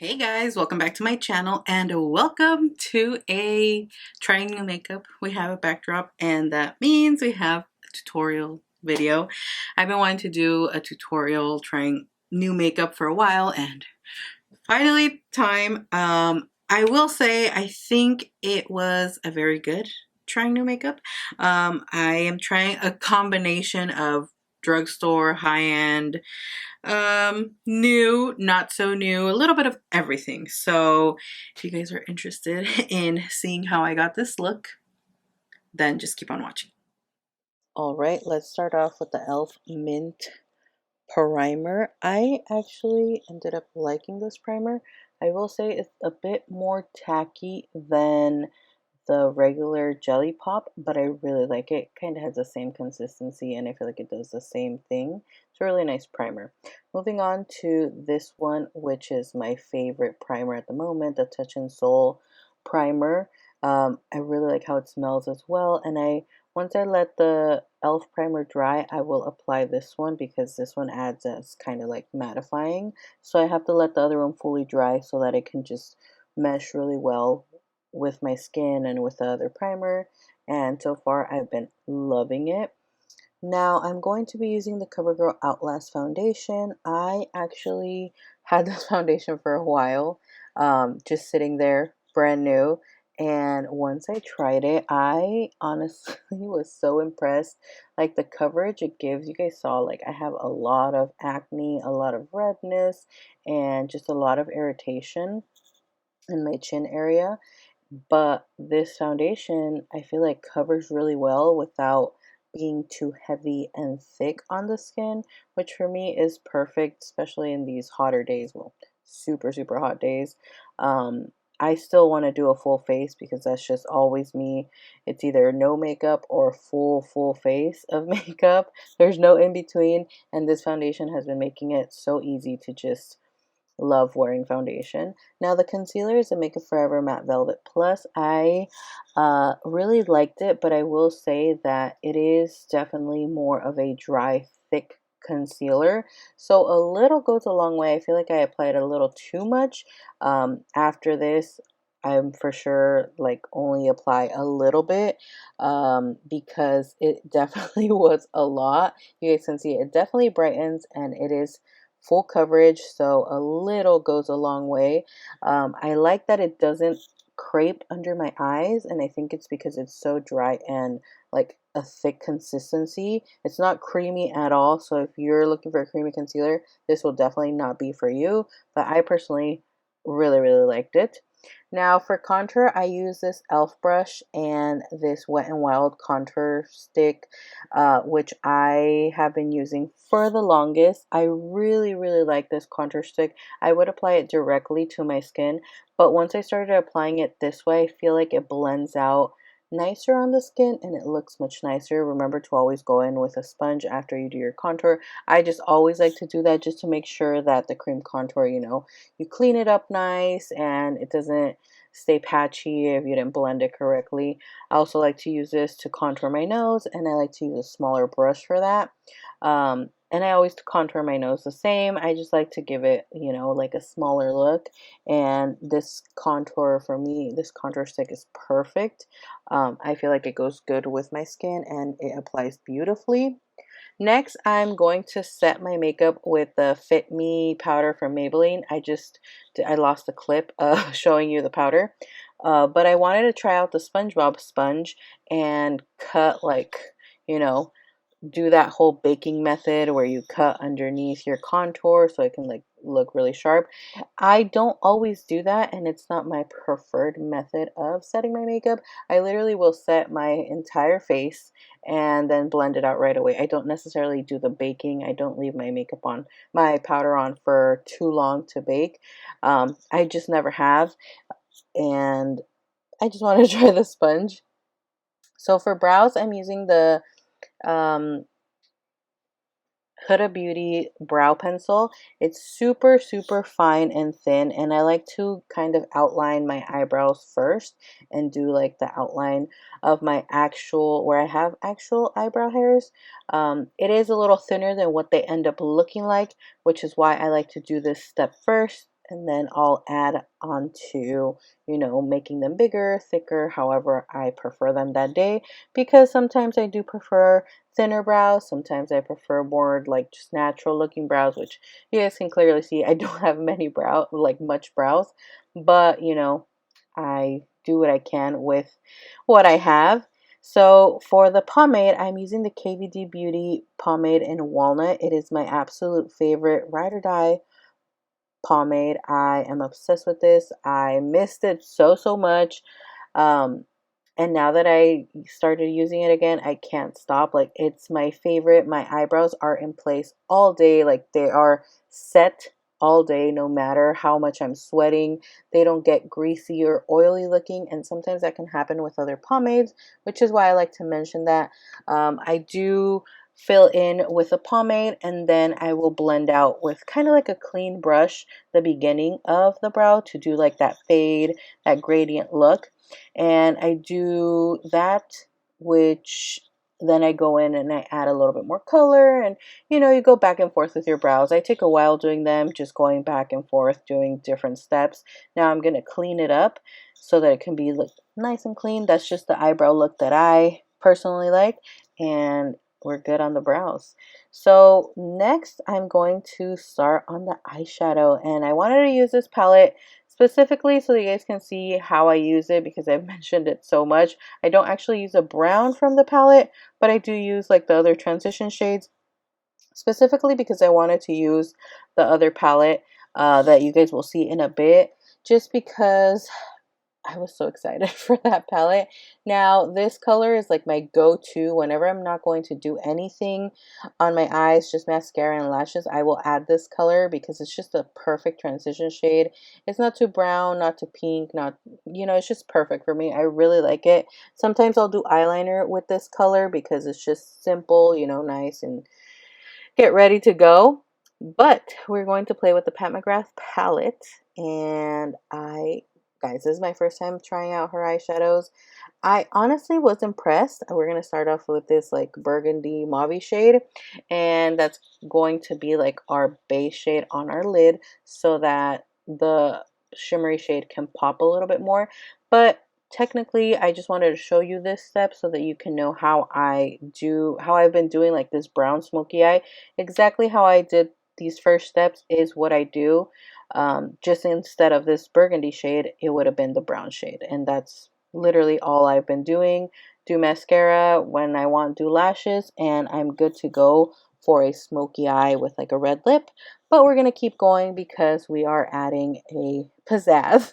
Hey guys, welcome back to my channel and welcome to a trying new makeup. We have a backdrop and that means we have a tutorial video. I've been wanting to do a tutorial trying new makeup for a while and finally time. I will say I think it was a very good trying new makeup. I am trying a combination of drugstore, high-end, new, not so new, a little bit of everything. So if you guys are interested in seeing how I got this look, then just keep on watching. All right, let's start off with the e.l.f. Mint primer. I actually ended up liking this primer. I will say it's a bit more tacky than the regular Jelly Pop, but I really like it. Kind of has the same consistency and I feel like it does the same thing. It's a really nice primer. Moving on to this one, which is my favorite primer at the moment, the Touch and Soul primer. I really like how it smells as well, and once I let the e.l.f. primer dry, I will apply this one because this one adds as kind of like mattifying. So I have to let the other one fully dry so that it can just mesh really well with my skin and with the other primer, and so far I've been loving it. Now I'm going to be using the CoverGirl Outlast foundation. I actually had this foundation for a while, just sitting there brand new, and once I tried it, I honestly was so impressed. Like the coverage it gives, you guys saw, like I have a lot of acne, a lot of redness, and just a lot of irritation in my chin area, but this foundation I feel like covers really well without being too heavy and thick on the skin, which for me is perfect, especially in these hotter days. Well, super hot days. I still want to do a full face because that's just always me. It's either no makeup or full face of makeup. There's no in between, and this foundation has been making it so easy to just love wearing foundation. Now the concealer is a Makeup Forever Matte Velvet Plus. I really liked it, but I will say that it is definitely more of a dry, thick concealer. So a little goes a long way. I feel like I applied a little too much. After this, I'm for sure like only apply a little bit because it definitely was a lot. You guys can see it definitely brightens and it is full coverage, so a little goes a long way. I like that it doesn't crepe under my eyes, and I think it's because it's so dry and like a thick consistency. It's not creamy at all, so if you're looking for a creamy concealer, this will definitely not be for you, but I personally really liked it. Now for contour, I use this e.l.f. brush and this Wet n Wild contour stick, which I have been using for the longest. I really like this contour stick. I would apply it directly to my skin, but once I started applying it this way, I feel like it blends out nicer on the skin and it looks much nicer. Remember to always go in with a sponge after you do your contour. I just always like to do that just to make sure that the cream contour, you clean it up nice and it doesn't stay patchy if you didn't blend it correctly. I also like to use this to contour my nose, and I like to use a smaller brush for that. And I always contour my nose the same. I just like to give it, like a smaller look. And this contour for me, this contour stick is perfect. I feel like it goes good with my skin and it applies beautifully. Next, I'm going to set my makeup with the Fit Me powder from Maybelline. I lost the clip showing you the powder, but I wanted to try out the SpongeBob sponge and cut like, you know, do that whole baking method where you cut underneath your contour so it can like look really sharp. I don't always do that, and it's not my preferred method of setting my makeup. I literally will set my entire face and then blend it out right away. I don't necessarily do the baking. I don't leave my powder on for too long to bake. I just never have, and I just want to try the sponge. So for brows, I'm using the um, Huda Beauty brow pencil. It's super fine and thin, and I like to kind of outline my eyebrows first and do like the outline of my where I have actual eyebrow hairs. It is a little thinner than what they end up looking like, which is why I like to do this step first and then I'll add on to, you know, making them bigger, thicker, however I prefer them that day, because sometimes I do prefer thinner brows, sometimes I prefer more like just natural looking brows, which you guys can clearly see I don't have many much brows, but you know, I do what I can with what I have. So for the pomade, I'm using the KVD Beauty pomade in Walnut. It is my absolute favorite ride or die pomade. I am obsessed with this. I missed it so much. Um, and now that I started using it again, I can't stop. Like, it's my favorite. My eyebrows are in place all day. Like, they are set all day, no matter how much I'm sweating. They don't get greasy or oily looking. And sometimes that can happen with other pomades, which is why I like to mention that. I do fill in with a pomade, and then I will blend out with kind of like a clean brush the beginning of the brow to do like that fade, that gradient look. And I do that, which then I go in and I add a little bit more color, and you know, you go back and forth with your brows. I take a while doing them, just going back and forth doing different steps. Now I'm going to clean it up so that it can be look nice and clean. That's just the eyebrow look that I personally like, and we're good on the brows. So next I'm going to start on the eyeshadow, and I wanted to use this palette specifically so that you guys can see how I use it, because I've mentioned it so much. I don't actually use a brown from the palette, but I do use like the other transition shades, specifically because I wanted to use the other palette that you guys will see in a bit, just because I was so excited for that palette. Now, this color is like my go-to whenever I'm not going to do anything on my eyes, just mascara and lashes. I will add this color because it's just a perfect transition shade. It's not too brown, not too pink, not, you know, it's just perfect for me. I really like it. Sometimes I'll do eyeliner with this color because it's just simple, you know, nice and get ready to go. But we're going to play with the Pat McGrath palette, and guys, this is my first time trying out her eyeshadows. I honestly was impressed. We're going to start off with this like burgundy mauve shade, and that's going to be like our base shade on our lid so that the shimmery shade can pop a little bit more. But technically, I just wanted to show you this step so that you can know how I've been doing like this brown smoky eye. Exactly how I did these first steps is what I do. Just instead of this burgundy shade, it would have been the brown shade, and that's literally all I've been doing. Do mascara when I want to do lashes, and I'm good to go for a smoky eye with like a red lip. But we're gonna keep going because we are adding a pizzazz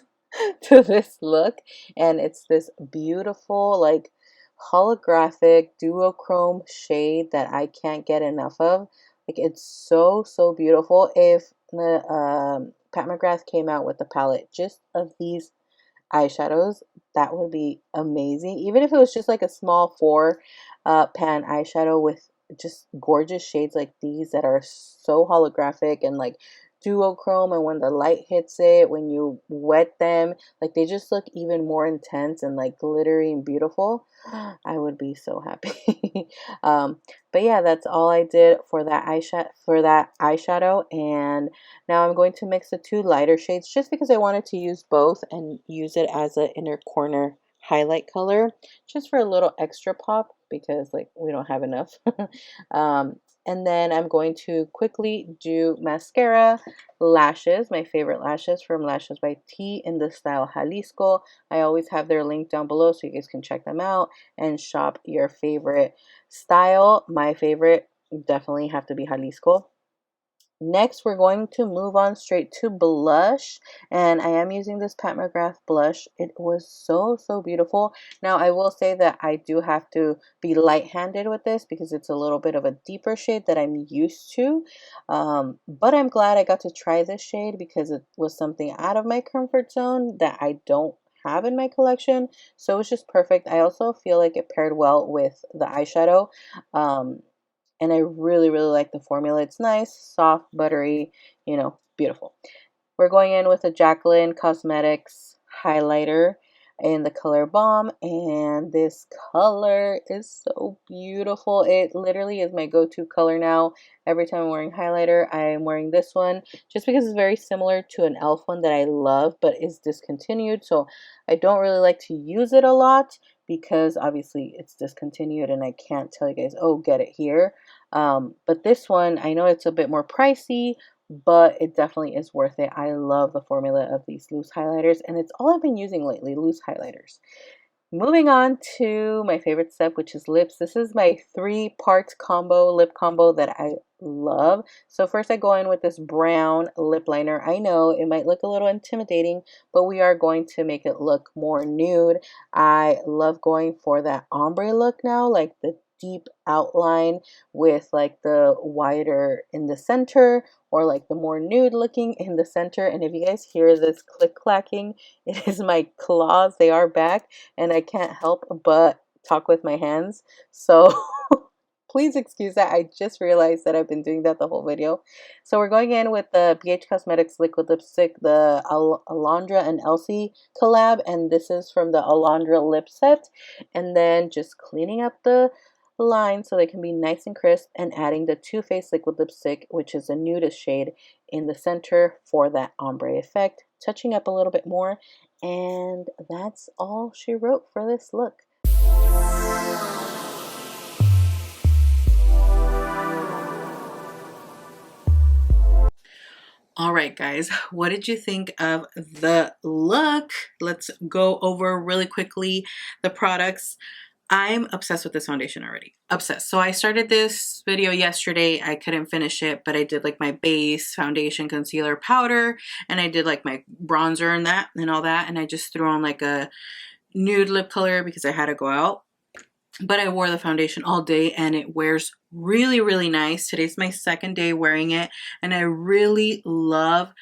to this look, and it's this beautiful like holographic duochrome shade that I can't get enough of. Like, it's so beautiful. If the Pat McGrath came out with a palette just of these eyeshadows, that would be amazing. Even if it was just like a small 4 pan eyeshadow with just gorgeous shades like these that are so holographic and like duochrome, and when the light hits it, when you wet them, like they just look even more intense and like glittery and beautiful. I would be so happy. But yeah, that's all I did for that eyeshadow, and now I'm going to mix the 2 lighter shades just because I wanted to use both and use it as an inner corner highlight color, just for a little extra pop, because like we don't have enough. um, and then I'm going to quickly do mascara, lashes, my favorite lashes from Lashes by T in the style Jalisco. I always have their link down below so you guys can check them out and shop your favorite style. My favorite definitely have to be Jalisco. Next, we're going to move on straight to blush, and I am using this Pat McGrath blush. It was so beautiful. Now, I will say that I do have to be light-handed with this because it's a little bit of a deeper shade that I'm used to, but I'm glad I got to try this shade because it was something out of my comfort zone that I don't have in my collection, so it's just perfect. I also feel like it paired well with the eyeshadow. And I really like the formula. It's nice, soft, buttery, you know, beautiful. We're going in with a Jaclyn Cosmetics highlighter. in the color Balm, and this color is so beautiful. It literally is my go-to color now. Every time I'm wearing highlighter, I am wearing this one just because it's very similar to an e.l.f. one that I love but is discontinued, so I don't really like to use it a lot because obviously it's discontinued and I can't tell you guys, oh, get it here. But this one, I know it's a bit more pricey, but it definitely is worth it. I love the formula of these loose highlighters, and it's all I've been using lately, loose highlighters. Moving on to my favorite step, which is lips. This is my 3-part combo, lip combo that I love. So first I go in with this brown lip liner. I know it might look a little intimidating, but we are going to make it look more nude. I love going for that ombre look now, like the deep outline with like the wider in the center, or like the more nude looking in the center. And if you guys hear this click clacking, it is my claws. They are back and I can't help but talk with my hands. So please excuse that. I just realized that I've been doing that the whole video. So we're going in with the BH Cosmetics liquid lipstick, the Alondra and Elsie collab, and this is from the Alondra lip set. And then just cleaning up the lines so they can be nice and crisp, and adding the Too Faced liquid lipstick, which is a nudist shade, in the center for that ombre effect, touching up a little bit more. And that's all she wrote for this look. All right, guys, what did you think of the look? Let's go over really quickly the products. I'm obsessed with this foundation already. Obsessed. So I started this video yesterday. I couldn't finish it, but I did like my base, foundation, concealer, powder, and I did like my bronzer and that and all that. And I just threw on like a nude lip color because I had to go out. But I wore the foundation all day and it wears really, really nice. Today's my second day wearing it and I really love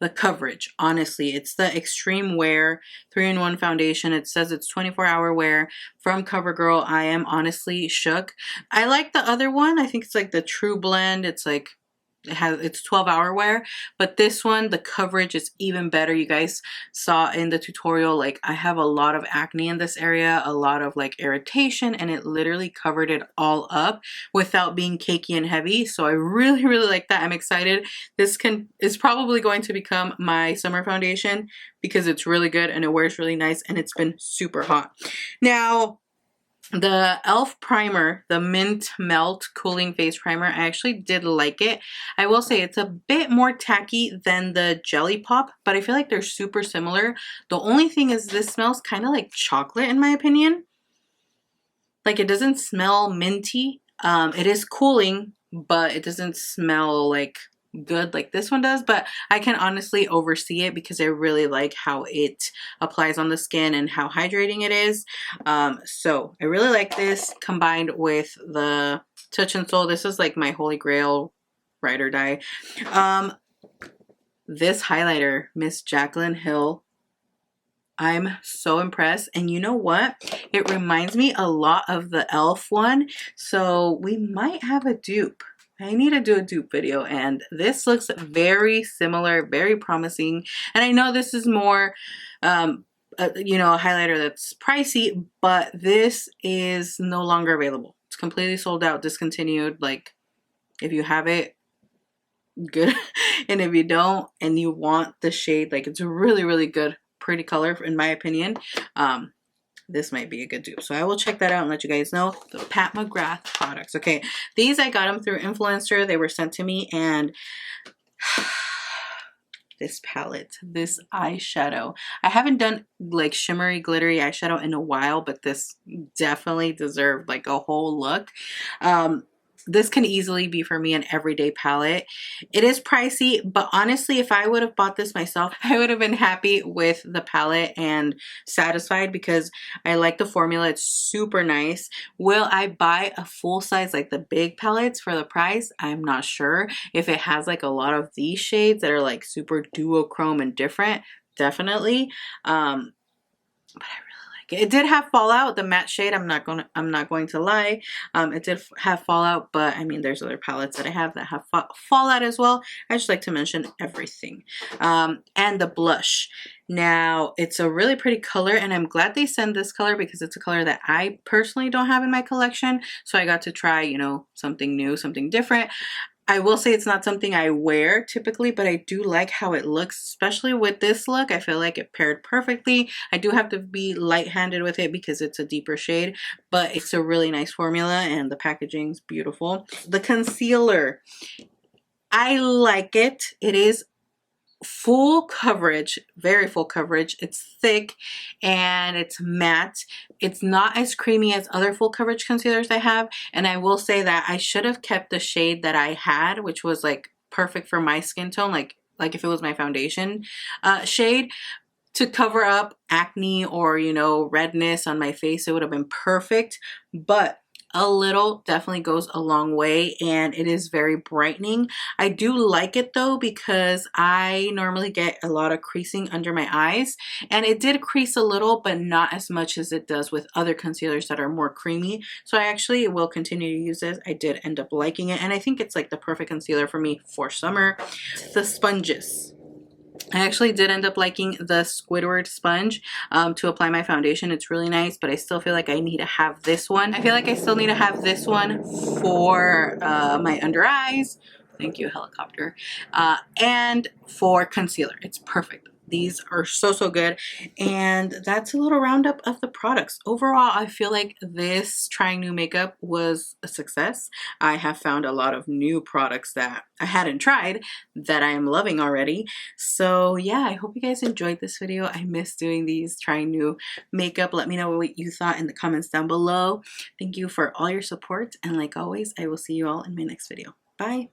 the coverage. Honestly, it's the extreme wear 3-in-1 foundation. It says it's 24-hour wear from CoverGirl. I am honestly shook. I like the other one. I think it's like the True Blend. It's like it's 12-hour wear, but this one, the coverage is even better. You guys saw in the tutorial, like I have a lot of acne in this area, a lot of like irritation, and it literally covered it all up without being cakey and heavy. So I really, really like that. I'm excited. This is probably going to become my summer foundation because it's really good and it wears really nice and it's been super hot. Now, the e.l.f. primer, the Mint Melt Cooling Face Primer, I actually did like it. I will say it's a bit more tacky than the Jelly Pop, but I feel like they're super similar. The only thing is this smells kind of like chocolate in my opinion. Like it doesn't smell minty. It is cooling, but it doesn't smell like good like this one does, but I can honestly oversee it because I really like how it applies on the skin and how hydrating it is. So I really like this combined with the Touch and Soul. This is like my holy grail ride or die. This highlighter, Miss Jaclyn Hill, I'm so impressed. And you know what? It reminds me a lot of the e.l.f. one. So we might have a dupe. I need to do a dupe video, and this looks very similar, very promising. And I know this is more, you know, a highlighter that's pricey, but this is no longer available. It's completely sold out, discontinued. Like, if you have it, good. And if you don't, and you want the shade, like it's a really, really good, pretty color in my opinion. This might be a good dupe. So I will check that out and let you guys know. The Mcgrath Products. Okay, these I got them through influencer. They were sent to me, and this palette, this eyeshadow. I haven't done like shimmery, glittery eyeshadow in a while, but this definitely deserved like a whole look. This can easily be for me an everyday palette. It is pricey, but honestly, if I would have bought this myself, I would have been happy with the palette and satisfied because I like the formula. It's super nice. Will I buy a full size, like the big palettes for the price? I'm not sure. If it has like a lot of these shades that are like super duochrome and different, definitely. But I it did have Fallout, the matte shade. I'm not going to lie. It did have Fallout, but I mean, there's other palettes that I have that have Fallout as well. I just like to mention everything. And the blush. Now, it's a really pretty color, and I'm glad they sent this color because it's a color that I personally don't have in my collection. So I got to try, you know, something new, something different. I will say it's not something I wear typically, but I do like how it looks, especially with this look. I feel like it paired perfectly. I do have to be light-handed with it because it's a deeper shade, but it's a really nice formula and the packaging's beautiful. The concealer, I like it. It is full coverage, very full coverage. It's thick and it's matte. It's not as creamy as other full coverage concealers I have, and I will say that I should have kept the shade that I had, which was like perfect for my skin tone, like if it was my foundation shade, to cover up acne or, you know, redness on my face. It would have been perfect, but a little definitely goes a long way, and it is very brightening. I do like it though because I normally get a lot of creasing under my eyes, and it did crease a little, but not as much as it does with other concealers that are more creamy. So I actually will continue to use this. I did end up liking it, and I think it's like the perfect concealer for me for summer. The sponges, I actually did end up liking the Squidward sponge to apply my foundation. It's really nice, but I still feel like I need to have this one. I feel like I still need to have this one for my under eyes. Thank you, helicopter. And for concealer. It's perfect. These are so, so good. And that's a little roundup of the products. Overall, I feel like this trying new makeup was a success. I have found a lot of new products that I hadn't tried that I am loving already. So yeah, I hope you guys enjoyed this video. I miss doing these trying new makeup. Let me know what you thought in the comments down below. Thank you for all your support. And like always, I will see you all in my next video. Bye.